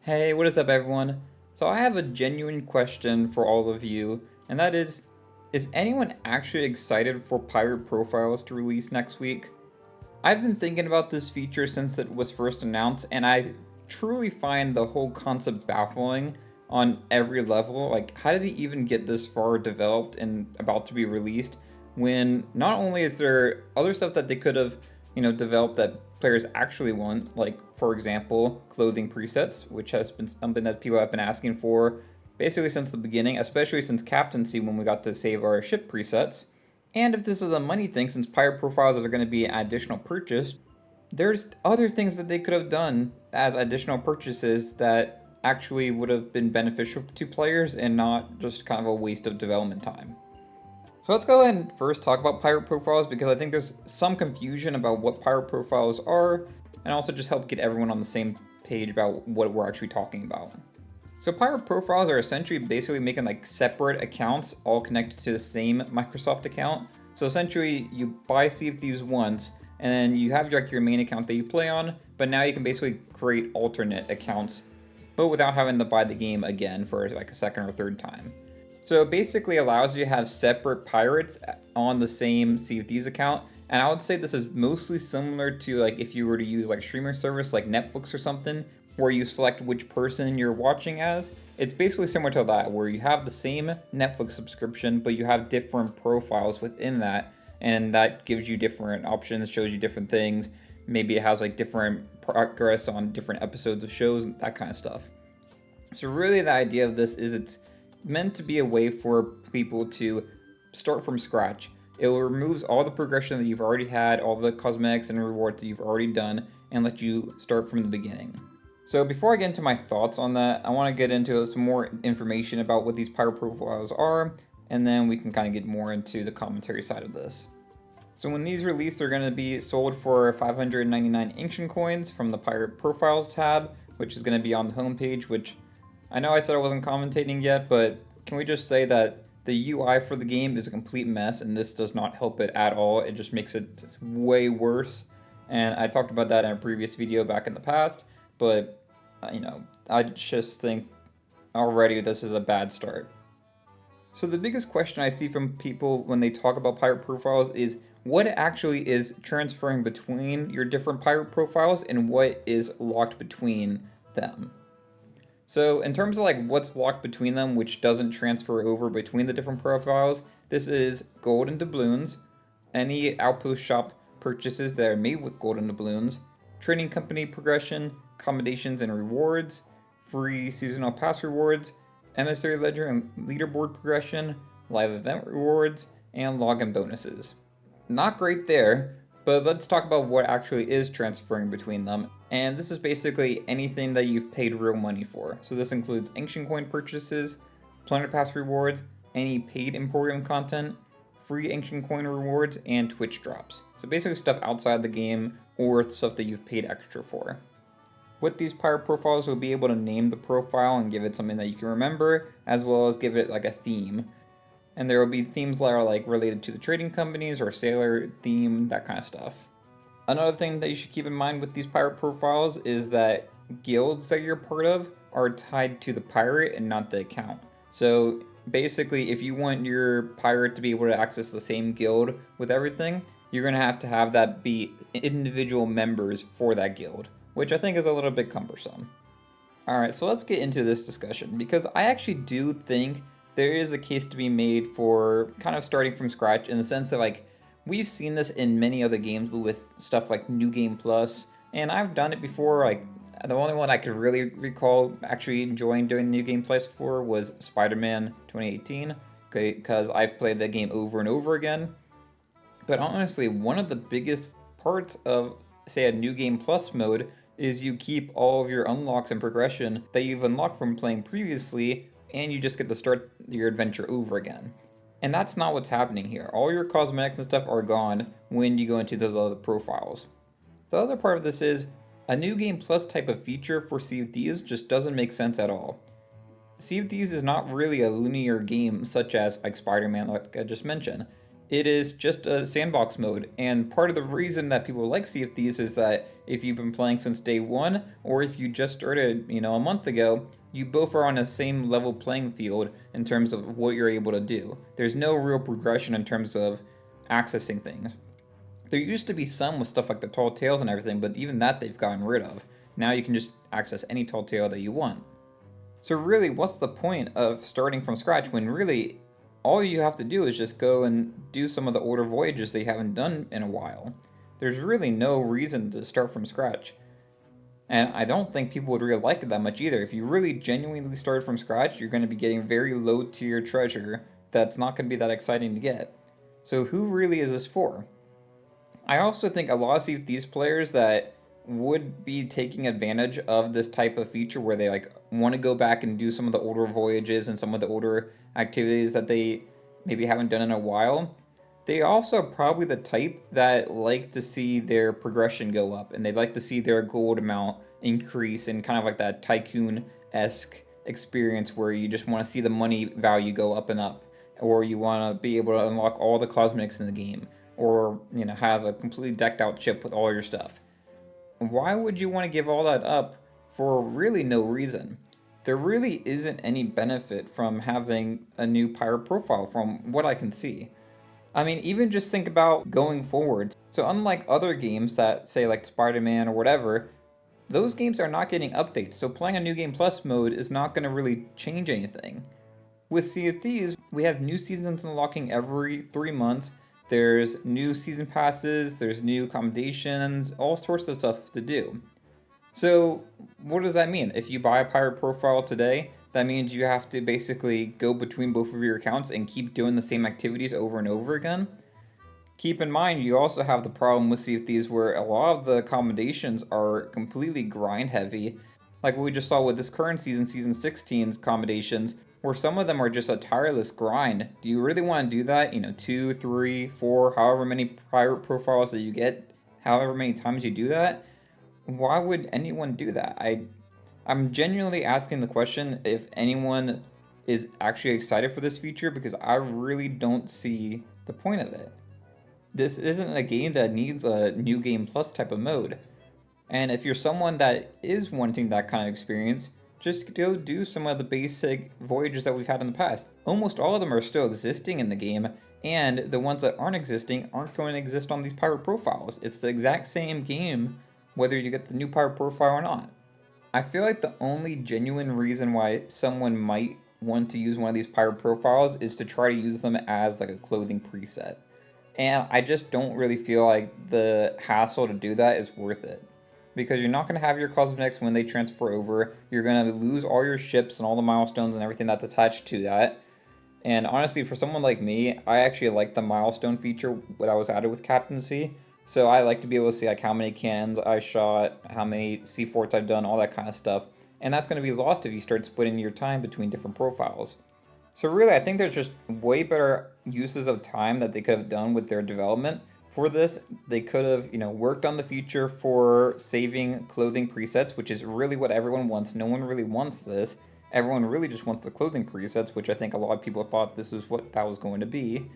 Hey, what is up, everyone? So, I have a genuine question for all of you, and that is anyone actually excited for Pirate Profiles to release next week? I've been thinking about this feature since it was first announced, and I truly find the whole concept baffling on every level. Like, how did he even get this far developed and about to be released when not only is there other stuff that they could have, developed that players actually want, like, for example, clothing presets, which has been something that people have been asking for basically since the beginning, especially since Captaincy when we got to save our ship presets. And if this is a money thing, since pirate profiles are going to be an additional purchase, there's other things that they could have done as additional purchases that actually would have been beneficial to players and not just kind of a waste of development time. So let's go ahead and first talk about pirate profiles because I think there's some confusion about what pirate profiles are and also just help get everyone on the same page about what we're actually talking about. So pirate profiles are essentially basically making like separate accounts all connected to the same Microsoft account. So essentially you buy Sea of Thieves once and then you have like your main account that you play on, but now you can basically create alternate accounts, but without having to buy the game again for like a second or third time. So it basically allows you to have separate pirates on the same Sea of Thieves account. And I would say this is mostly similar to like if you were to use like streaming service like Netflix or something, where you select which person you're watching as. It's basically similar to that, where you have the same Netflix subscription, but you have different profiles within that. And that gives you different options, shows you different things. Maybe it has like different progress on different episodes of shows and that kind of stuff. So really the idea of this is it's meant to be a way for people to start from scratch. It removes all the progression that you've already had, all the cosmetics and rewards that you've already done, and let you start from the beginning. So before I get into my thoughts on that, I want to get into some more information about what these pirate profiles are, and then we can kind of get more into the commentary side of this. So when these release, they're going to be sold for 599 ancient coins from the Pirate Profiles tab, which is going to be on the homepage, which I know I said I wasn't commentating yet, but can we just say that the UI for the game is a complete mess, and this does not help it at all. It just makes it way worse. And I talked about that in a previous video back in the past, but I just think already this is a bad start. So the biggest question I see from people when they talk about pirate profiles is what actually is transferring between your different pirate profiles and what is locked between them. So in terms of like what's locked between them, which doesn't transfer over between the different profiles, this is gold and doubloons, any outpost shop purchases that are made with gold and doubloons, trading company progression, accommodations and rewards, free seasonal pass rewards, emissary ledger and leaderboard progression, live event rewards, and login bonuses. Not great there, but let's talk about what actually is transferring between them. And this is basically anything that you've paid real money for. So this includes ancient coin purchases, Planet Pass rewards, any paid Emporium content, free ancient coin rewards, and Twitch drops. So basically stuff outside the game or stuff that you've paid extra for. With these pirate profiles, you'll be able to name the profile and give it something that you can remember, as well as give it like a theme. And there will be themes that are like related to the trading companies or sailor theme, that kind of stuff. Another thing that you should keep in mind with these pirate profiles is that guilds that you're part of are tied to the pirate and not the account. So basically, if you want your pirate to be able to access the same guild with everything, you're going to have that be individual members for that guild, which I think is a little bit cumbersome. Alright, so let's get into this discussion, because I actually do think there is a case to be made for kind of starting from scratch in the sense that like we've seen this in many other games with stuff like New Game Plus, and I've done it before. Like the only one I could really recall actually enjoying doing New Game Plus for was Spider-Man 2018, okay, because I've played that game over and over again. But honestly, one of the biggest parts of, say, a New Game Plus mode is you keep all of your unlocks and progression that you've unlocked from playing previously, and you just get to start your adventure over again. And that's not what's happening here. All your cosmetics and stuff are gone when you go into those other profiles. The other part of this is a New Game Plus type of feature for Sea of Thieves just doesn't make sense at all. Sea of Thieves is not really a linear game such as like Spider-Man, like I just mentioned. It is just a sandbox mode, and part of the reason that people like Sea of Thieves is that if you've been playing since day one, or if you just started, a month ago, you both are on the same level playing field in terms of what you're able to do. There's no real progression in terms of accessing things. There used to be some with stuff like the tall tales and everything, but even that they've gotten rid of. Now you can just access any tall tale that you want. So really, what's the point of starting from scratch when really all you have to do is just go and do some of the older voyages that you haven't done in a while? There's really no reason to start from scratch. And I don't think people would really like it that much either. If you really genuinely started from scratch, you're going to be getting very low tier treasure that's not going to be that exciting to get. So who really is this for? I also think a lot of these players that would be taking advantage of this type of feature where they like want to go back and do some of the older voyages and some of the older activities that they maybe haven't done in a while. They also are probably the type that like to see their progression go up and they like to see their gold amount increase in kind of like that tycoon-esque experience where you just want to see the money value go up and up, or you want to be able to unlock all the cosmetics in the game, or have a completely decked out ship with all your stuff. Why would you want to give all that up for really no reason? There really isn't any benefit from having a new pirate profile from what I can see. I mean, even just think about going forward. So unlike other games that say like Spider-Man or whatever, those games are not getting updates. So playing a New Game Plus mode is not going to really change anything. With Sea of Thieves, we have new seasons unlocking every 3 months. There's new season passes, there's new accommodations, all sorts of stuff to do. So, what does that mean? If you buy a pirate profile today, that means you have to basically go between both of your accounts and keep doing the same activities over and over again. Keep in mind, you also have the problem with Sea of Thieves where a lot of the accommodations are completely grind heavy, like what we just saw with this current season, Season 16's accommodations, where some of them are just a tireless grind. Do you really want to do that? 2, 3, 4, however many pirate profiles that you get, however many times you do that? Why would anyone do that? I'm genuinely asking the question if anyone is actually excited for this feature because I really don't see the point of it. This isn't a game that needs a new game plus type of mode. And if you're someone that is wanting that kind of experience, just go do some of the basic voyages that we've had in the past. Almost all of them are still existing in the game, and the ones that aren't existing aren't going to exist on these pirate profiles. It's the exact same game whether you get the new pirate profile or not. I feel like the only genuine reason why someone might want to use one of these pirate profiles is to try to use them as like a clothing preset. And I just don't really feel like the hassle to do that is worth it. Because you're not going to have your cosmetics when they transfer over. You're going to lose all your ships and all the milestones and everything that's attached to that. And honestly, for someone like me, I actually like the milestone feature that I was added with Captaincy. So I like to be able to see like how many cannons I shot, how many sea forts I've done, all that kind of stuff. And that's going to be lost if you start splitting your time between different profiles. So really, I think there's just way better uses of time that they could have done with their development. For this, they could have, worked on the feature for saving clothing presets, which is really what everyone wants. No one really wants this. Everyone really just wants the clothing presets, which I think a lot of people thought this was what that was going to be.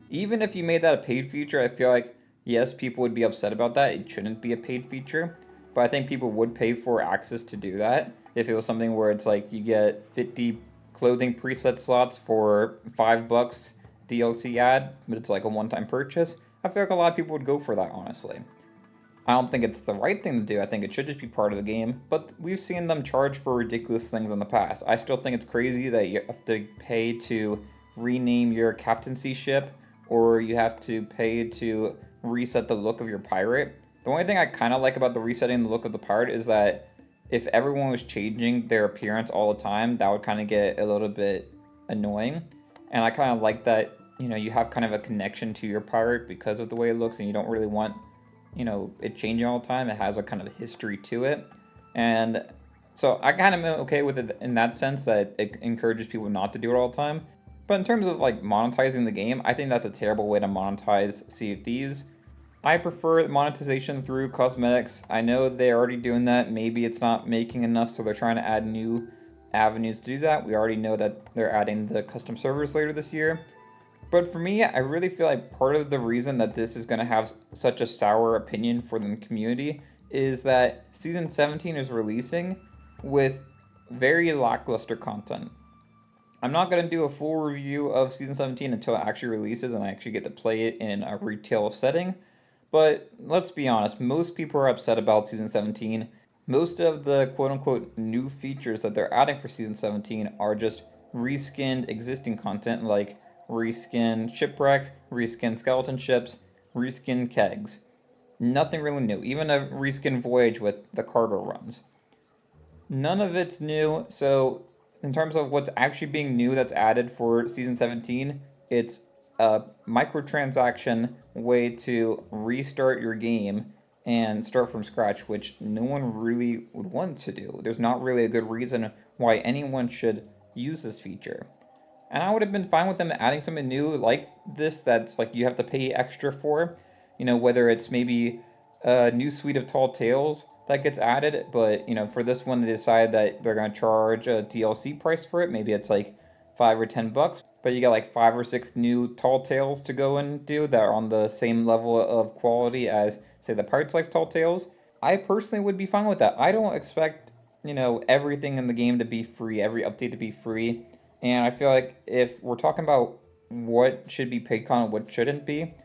Even if you made that a paid feature, I feel like, yes, people would be upset about that. It shouldn't be a paid feature. But I think people would pay for access to do that if it was something where it's like you get 50 clothing preset slots for $5 DLC ad, but it's like a one-time purchase. I feel like a lot of people would go for that, honestly. I don't think it's the right thing to do. I think it should just be part of the game, but we've seen them charge for ridiculous things in the past. I still think it's crazy that you have to pay to rename your captaincy ship, or you have to pay to reset the look of your pirate. The only thing I kind of like about the resetting the look of the pirate is that if everyone was changing their appearance all the time, that would kind of get a little bit annoying. And I kind of like that, you have kind of a connection to your pirate because of the way it looks, and you don't really want, it changing all the time. It has a kind of history to it. And so I kind of am okay with it in that sense that it encourages people not to do it all the time. But in terms of like monetizing the game, I think that's a terrible way to monetize Sea of Thieves. I prefer monetization through cosmetics. I know they're already doing that. Maybe it's not making enough, so they're trying to add new avenues to do that. We already know that they're adding the custom servers later this year. But for me, I really feel like part of the reason that this is going to have such a sour opinion for the community is that Season 17 is releasing with very lackluster content. I'm not going to do a full review of Season 17 until it actually releases and I actually get to play it in a retail setting. But let's be honest, most people are upset about Season 17. Most of the quote unquote new features that they're adding for Season 17 are just reskinned existing content like reskinned shipwrecks, reskinned skeleton ships, reskinned kegs. Nothing really new, even a reskin voyage with the cargo runs. None of it's new, so in terms of what's actually being new that's added for Season 17, it's a microtransaction way to restart your game and start from scratch, which no one really would want to do. There's not really a good reason why anyone should use this feature. And I would have been fine with them adding something new like this that's like you have to pay extra for. Whether it's maybe a new suite of tall tales that gets added, but for this one they decide that they're gonna charge a DLC price for it. Maybe it's like $5 or $10, but you got like 5 or 6 new tall tales to go and do that are on the same level of quality as say the Pirates Life tall tales. I personally would be fine with that. I don't expect everything in the game to be free, every update to be free. And I feel like if we're talking about what should be paid con and what shouldn't be,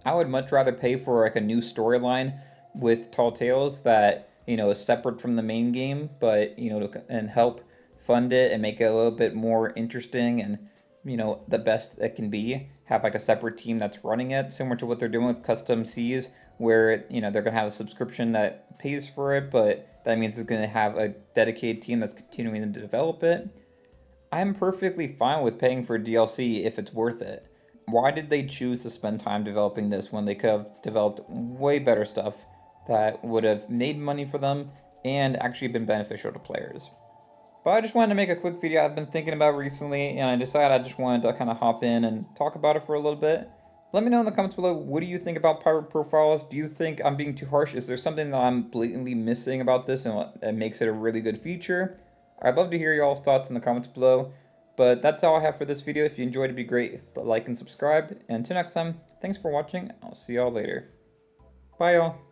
I would much rather pay for like a new storyline with Tall Tales that is separate from the main game, but and help fund it and make it a little bit more interesting and the best it can be. Have like a separate team that's running it, similar to what they're doing with Custom Seas, where they're gonna have a subscription that pays for it, but that means it's gonna have a dedicated team that's continuing to develop it. I'm perfectly fine with paying for DLC if it's worth it. Why did they choose to spend time developing this when they could have developed way better stuff that would have made money for them and actually been beneficial to players? But I just wanted to make a quick video I've been thinking about recently, and I decided I just wanted to kind of hop in and talk about it for a little bit. Let me know in the comments below, what do you think about pirate profiles? Do you think I'm being too harsh? Is there something that I'm blatantly missing about this and that makes it a really good feature? I'd love to hear y'all's thoughts in the comments below. But that's all I have for this video. If you enjoyed, it'd be great if you like and subscribed. And until next time, thanks for watching. I'll see y'all later. Bye y'all.